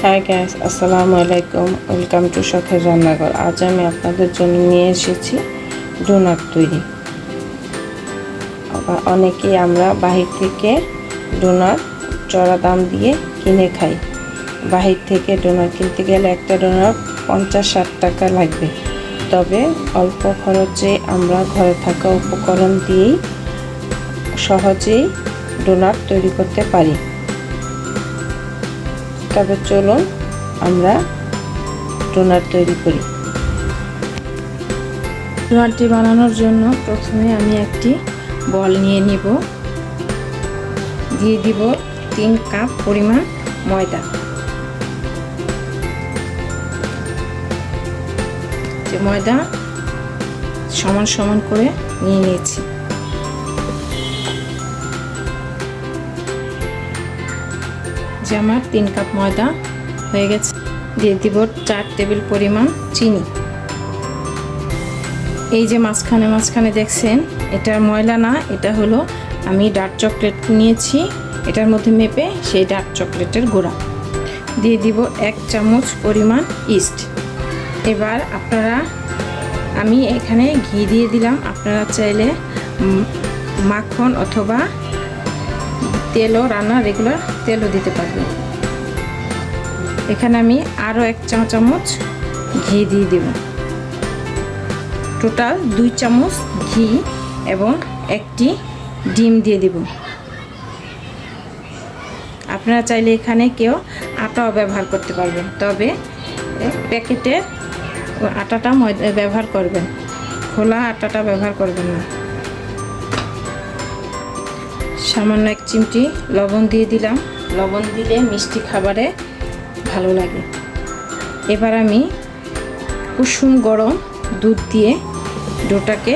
হ্যাঁ গ্যাস, আসসালামু আলাইকুম। ওয়েলকাম টু শখের রান্নাঘর। আজ আমি আপনাদের জন্য নিয়ে এসেছি ডোনাট তৈরি। আবার অনেকেই আমরা বাহির থেকে ডোনাট চড়া দাম দিয়ে কিনে খাই। বাহির থেকে ডোনাট কিনতে গেলে একটা ডোনাট 50-60 টাকা লাগবে। তবে অল্প খরচে আমরা ঘরে থাকা উপকরণ দিয়েই সহজেই ডোনাট তৈরি করতে পারি। তবে চলুন আমরা ডোনাট তৈরি করি। ডোনাটটি বানানোর জন্য প্রথমে আমি একটি বল নিয়ে নিব, দিয়ে দিব 3 কাপ পরিমাণ ময়দা। যে ময়দা সমান সমান করে নিয়ে নিয়েছি। যে আমার 3 কাপ ময়দা হয়ে গেছে। দিয়ে দিব 4 টেবিল পরিমাণ চিনি। এই যে মাঝখানে দেখছেন, এটা ময়লা না, এটা হলো আমি ডার্ক চকলেট নিয়েছি, এটার মধ্যে মেপে সেই ডার্ক চকলেটের গুঁড়া। দিয়ে দিব 1 চামচ পরিমাণ ইস্ট। এবার আমি এখানে ঘি দিয়ে দিলাম। আপনারা চাইলে মাখন অথবা তেলও, রান্না রেগুলার তেলও দিতে পারবেন। এখানে আমি আরও 1 চা চামচ ঘি দিয়ে দেব। টোটাল 2 চামচ ঘি এবং 1টি ডিম দিয়ে দেব। আপনারা চাইলে এখানে কেউ আটাও ব্যবহার করতে পারবেন, তবে প্যাকেটের আটাটা ব্যবহার করবেন, খোলা আটাটা ব্যবহার করবেন না। সামান্য 1 চিমটি লবণ দিয়ে দিলাম। লবণ দিলে মিষ্টি খাবারে ভালো লাগে। এবার আমি কুসুম গরম দুধ দিয়ে ডোটাকে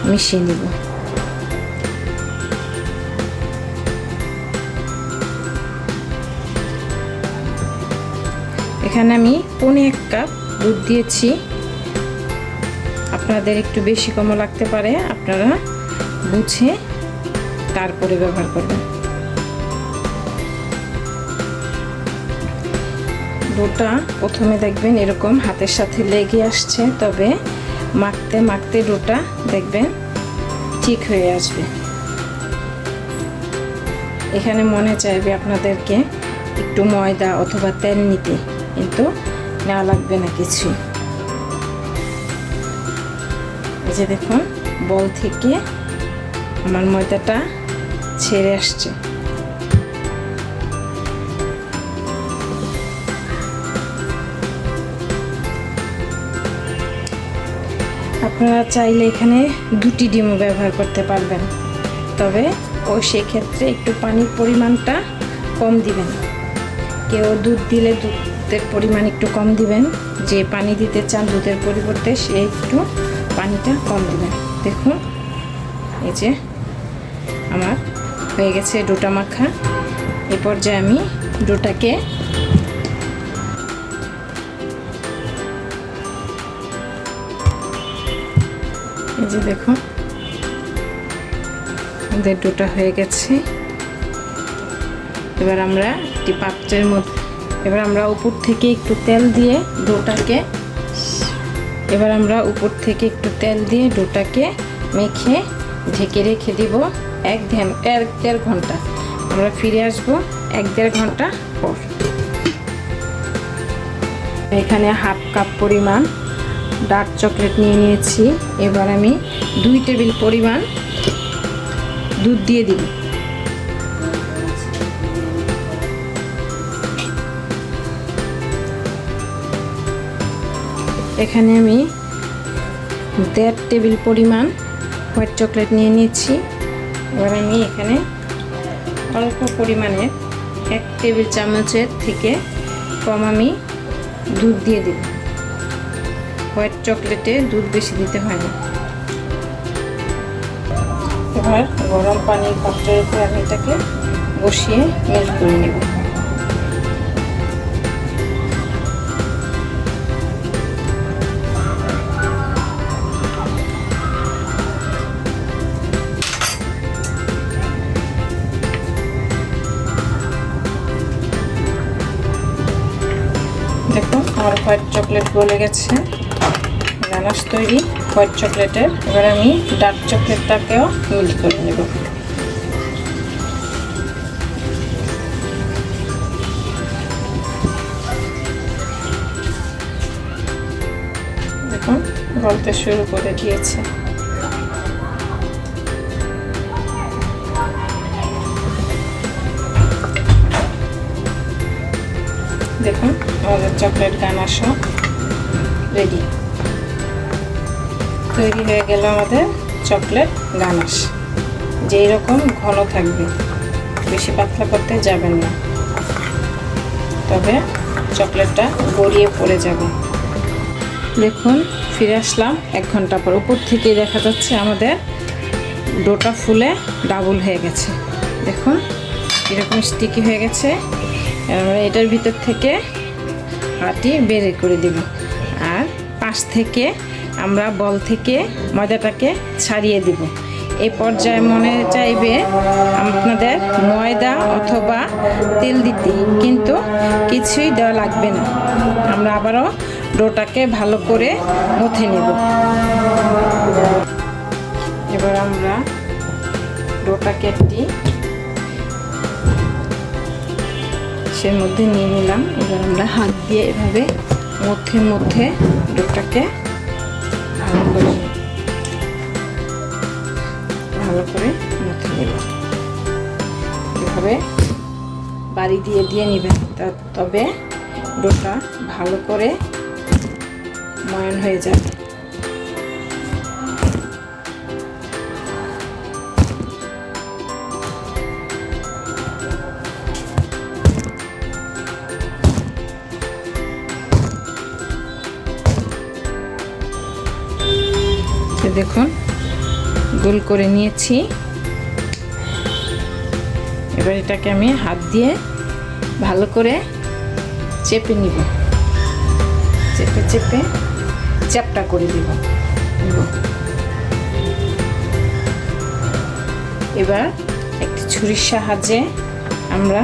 মিশিয়ে নেব। এখানে আমি 1.25 কাপ দুধ দিয়েছি। আপনাদের একটু বেশি কমও লাগতে পারে, আপনারা বুঝে তারপরে ব্যবহার করবেন। ডোটা প্রথমে দেখবেন এরকম হাতের সাথে লেগে আসছে, তবে মাখতে মাখতে ডোটা দেখবেন ঠিক হয়ে আসবে। এখানে মনে চাইবে আপনাদেরকে একটু ময়দা অথবা তেল নিতে, কিন্তু নেওয়া লাগবে না কিছু। এই যে দেখুন, বল থেকে আমার ময়দাটা ছেড়ে আসছে। আপনারা চাইলে এখানে 2টি ডিমও ব্যবহার করতে পারবেন, তবে সেক্ষেত্রে একটু পানির পরিমাণটা কম দিবেন। কেউ দুধ দিলে দুধের পরিমাণ একটু কম দিবেন, যে পানি দিতে চান দুধের পরিবর্তে সে একটু পানিটা কম দিবেন। দেখুন, এই যে আমার হয়ে গেছে ডোটা মাখা। এই পর্যায়ে আমি ডোটাকে এই যে দেখুন, আমাদের ডোটা হয়ে গেছে। এবার আমরা একটি পাত্রের মধ্যে উপর থেকে একটু তেল দিয়ে ডোটাকে মেখে ঢেকে রেখে দিব 1-1.5 ঘন্টা। আমরা ফিরে আসব 1-1.5 ঘন্টা পর। এখানে 1/2 কাপ পরিমাণ ডার্ক চকলেট নিয়ে নিয়েছি। এবার আমি 2 টেবিল পরিমাণ দুধ দিয়ে দিব। এখানে আমি 1.5 টেবিল পরিমাণ হোয়াইট চকলেট নিয়ে নিয়েছি। এবার আমি এখানে অল্প পরিমাণে 1 টেবিল চামচের থেকে কম আমি দুধ দিয়ে দেব। হোয়াইট চকলেটে দুধ বেশি দিতে হয় না। এবার গরম পানির পাত্রের উপর আমি এটাকে বসিয়ে মেল্ট করে নেব। আমার হোয়াইট চকলেট গলে গেছে, গানাশ তৈরি হোয়াইট চকলেটের। এবার আমি ডার্ক চকলেটটাকেও মিক্স করে নেব। দেখুন গলতে শুরু করে দিয়েছে। দেখুন আমাদের চকলেট গানাশও রেডি, তৈরি হয়ে গেল আমাদের চকলেট গানাশ। যেই রকম ঘন থাকবে, বেশি পাতলা করতে যাবেন না, তবে চকলেটটা গড়িয়ে পড়ে যাবে। দেখুন ফিরে আসলাম 1 ঘন্টা পর। উপর থেকে দেখা যাচ্ছে আমাদের ডোটা ফুলে ডাবল হয়ে গেছে। দেখুন এরকম স্টিকি হয়ে গেছে। আমরা এটার ভিতর থেকে আটি বের করে দেব, আর পাশ থেকে আমরা বল থেকে ময়দাটাকে ছাড়িয়ে দিব। এই পর্যায়ে মনে চাইবে আপনাদের ময়দা অথবা তেল দিতে, কিন্তু কিছুই দেওয়া লাগবে না। আমরা আবারও ডোটাকে ভালো করে মথে নেব। এবার আমরা ডোটাকে একটি সে মধ্যে নিয়ে নিলাম। এবার আমরা হাত দিয়ে এভাবে মধ্যে ডোটাকে ভালো করে মথে নেব। এভাবে বাড়ি দিয়ে নেবেন, তবে ডোটা ভালো করে ময়ান হয়ে যাবে। দেখুন গোল করে নিয়েছি। এবার এটাকে আমি হাত দিয়ে ভালো করে চেপে নিব, চেপে চ্যাপটা করে দিব। এবার একটি ছুরির সাহায্যে আমরা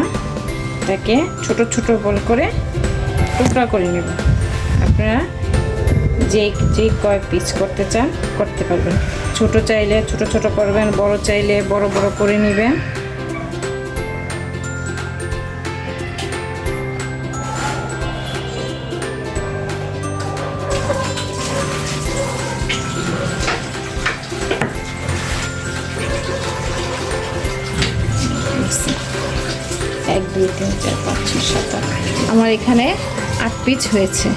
এটাকে ছোট ছোট বল করে টুকরা করে নেব। আপনারা যে কয় পিস করতে চান করতে পারবেন। ছোট চাইলে ছোট ছোট করবেন, বড় চাইলে বড় বড় করে নেবেন। এক 2 3 4 5 6 7 8 আমার এখানে 8 পিস হয়েছে।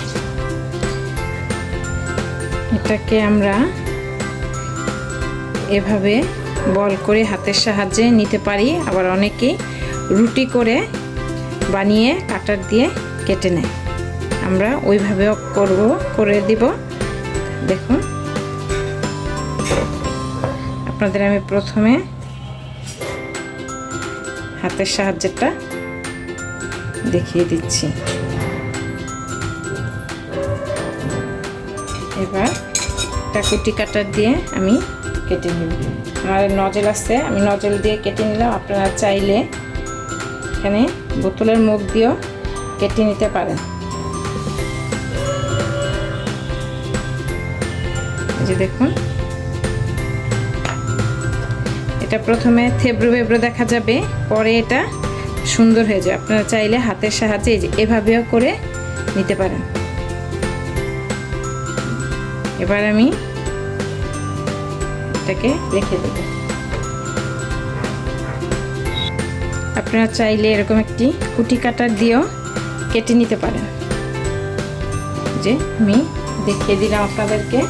এটাকে আমরা এভাবে বল করে হাতের সাহায্যে নিতে পারি, আবার অনেকে রুটি করে বানিয়ে কাটার দিয়ে কেটে নেয়। আমরা ওইভাবেও করে দিব। দেখুন আপনাদের আমি প্রথমে হাতের সাহায্যটা দেখিয়ে দিচ্ছি। এবার একটা কুটি কাটার দিয়ে আমি কেটে নিব। আমার নজল আছে, আমি নজল দিয়ে কেটে নিলাম। আপনারা চাইলে এখানে বোতলের মুখ দিয়েও কেটে নিতে পারেন। যে দেখুন এটা প্রথমে থেবড়ো দেখা যাবে, পরে এটা সুন্দর হয়ে যাবে। আপনারা চাইলে হাতের সাহায্যে এভাবেও করে নিতে পারেন। এবার আমি এটাকে রেখে দেব। আপনারা চাইলে এরকম একটি কুটি কাটার দিয়েও কেটে নিতে পারেন। যে আমি দেখিয়ে দিলাম আপনাদেরকে।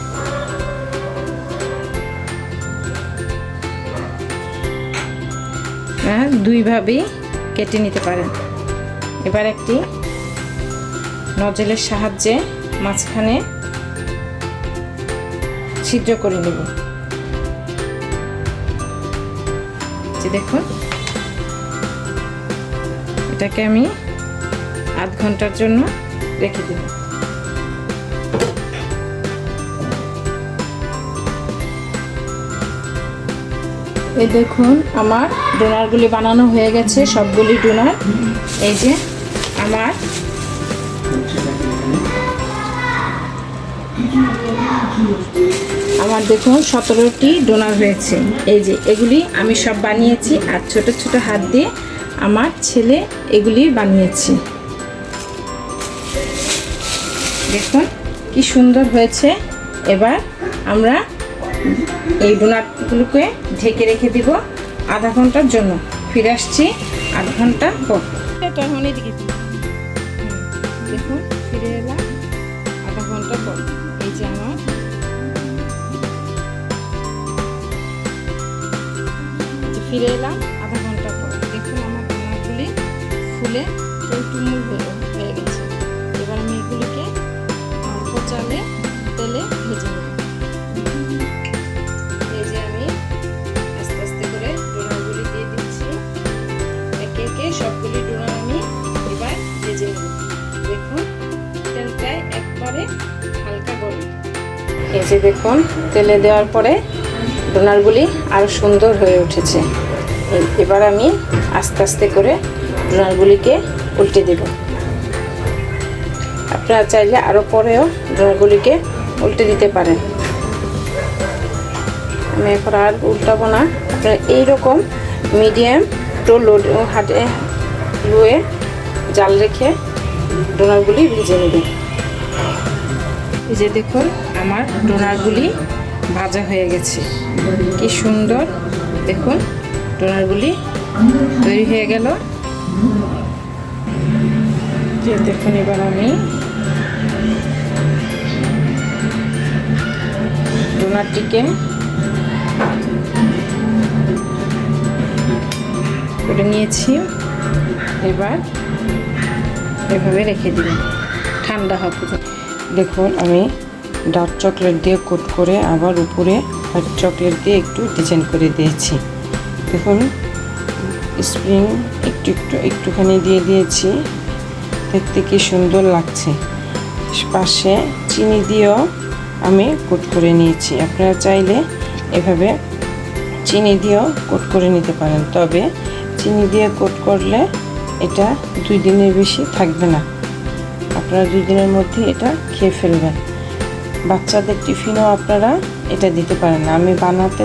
দুইভাবেই কেটে নিতে পারেন। এবার একটি নজলের সাহায্যে মাঝখানে ছিদ্র করে নেব। যে দেখুন এটাকে আমি আধ ঘন্টার জন্য রেখে দেব। এই দেখুন আমার ডোনারগুলি বানানো হয়ে গেছে, সবগুলি ডোনার। এই যে আমার আমার দেখুন 17টি ডোনার হয়েছে। এই যে এগুলি আমি সব বানিয়েছি, আর ছোট ছোট হাত দিয়ে আমার ছেলে এগুলি বানিয়েছে। দেখুন কি সুন্দর হয়েছে। এবার আমরা এই ডোনাটগুলোকে ঢেকে রেখে দিব আধা ঘন্টার জন্য। ফিরে আসছি আধা ঘন্টা পর। দেখুন ফিরে এলাম আধা ঘন্টা পর। এই যে আমার ফিরে এলাম আধা ঘন্টা পর। দেখুন আমার ডোনাটগুলি ফুলে টুলটুমুল হয়ে গেছে। এবার আমি এগুলিকে অল্প চালে তেলে ভেজে নেব। এই যে আমি আস্তে আস্তে করে ডোনাটগুলি দিয়ে দিচ্ছি। একে একে সবগুলি ডোনাট আমি এবার ভেজে নেব। দেখুন তেলটা একবারে হালকা গরম। এই যে দেখুন তেলে দেওয়ার পরে ডোনাটগুলি আরো সুন্দর হয়ে উঠেছে। এবার আমি আস্তে আস্তে করে ডোনাটগুলিকে উল্টে দেব। আপনারা চাইলে আরো পরেও ডোনাটগুলিকে উল্টে দিতে পারেন। আমি এখন আর উল্টাবো না। আপনারা এইরকম মিডিয়াম টু লোয়ে জাল রেখে ডোনাটগুলি ভেজে নেবেন। এই যে দেখুন আমার ডোনাটগুলি ভাজা হয়ে গেছে। কি সুন্দর দেখুন ডোনাটগুলি তৈরি হয়ে গেল। যে দেখুন এবার আমি ডোনাটটিকে করে নিয়েছি। এবার এভাবে রেখে দিন, ঠান্ডা হবে। দেখুন আমি ডার্ক চকলেট দিয়ে কোট করে আবার উপরে হোয়াইট চকলেট দিয়ে একটু ডিজাইন করে দিয়েছি। দেখুন স্প্রিং একটুখানি দিয়ে দিয়েছি। দেখতে কি সুন্দর লাগছে। পাশে চিনি দিয়েও আমি কোট করে নিয়েছি। আপনারা চাইলে এভাবে চিনি দিয়েও কোট করে নিতে পারেন, তবে চিনি দিয়ে কোট করলে এটা 2 দিনের বেশি থাকবে না। আপনারা 2 দিনের মধ্যে এটা খেয়ে ফেলবেন। বাচ্চাদের টিফিনেও আপনারা এটা দিতে পারেন। আমি বানাতে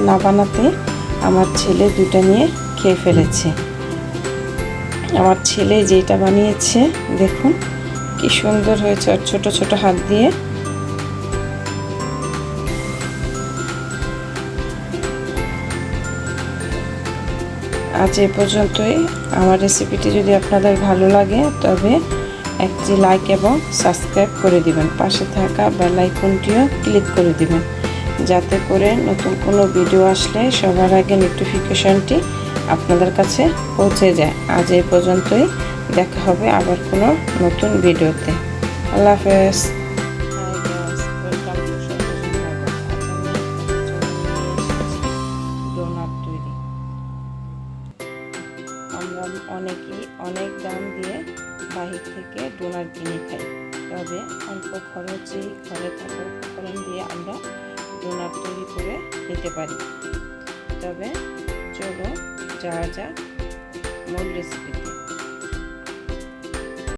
আমার ছেলে 2টা নিয়ে খেয়ে ফেলেছে। আমার ছেলে যেটা বানিয়েছে দেখুন কি সুন্দর হয়েছে, আর ছোট ছোট হাত দিয়ে। আজ এ পর্যন্তই। আমার রেসিপিটি যদি আপনাদের ভালো লাগে তবে একটি লাইক এবং সাবস্ক্রাইব করে দিবেন। পাশে থাকা বেল আইকনটিও ক্লিক করে দিবেন, যাতে করে নতুন কোনো ভিডিও আসলে সবার আগে নোটিফিকেশনটি আপনাদের কাছে পৌঁছে যায়। আজ এই পর্যন্তই। দেখা হবে আবার কোনো নতুন ভিডিওতে। আল্লাহ হাফেজ। ডোনাট তৈরি আমরা অনেকেই অনেক দাম দিয়ে বাহির থেকে ডোনাট কিনে খাই, তবে অল্প খরচে ঘরে থাকা উপকরণ দিয়ে আমরা ডোনাট তৈরি করে নিতে পারি। তবে চলো যাওয়া যাক মূল রেসিপি।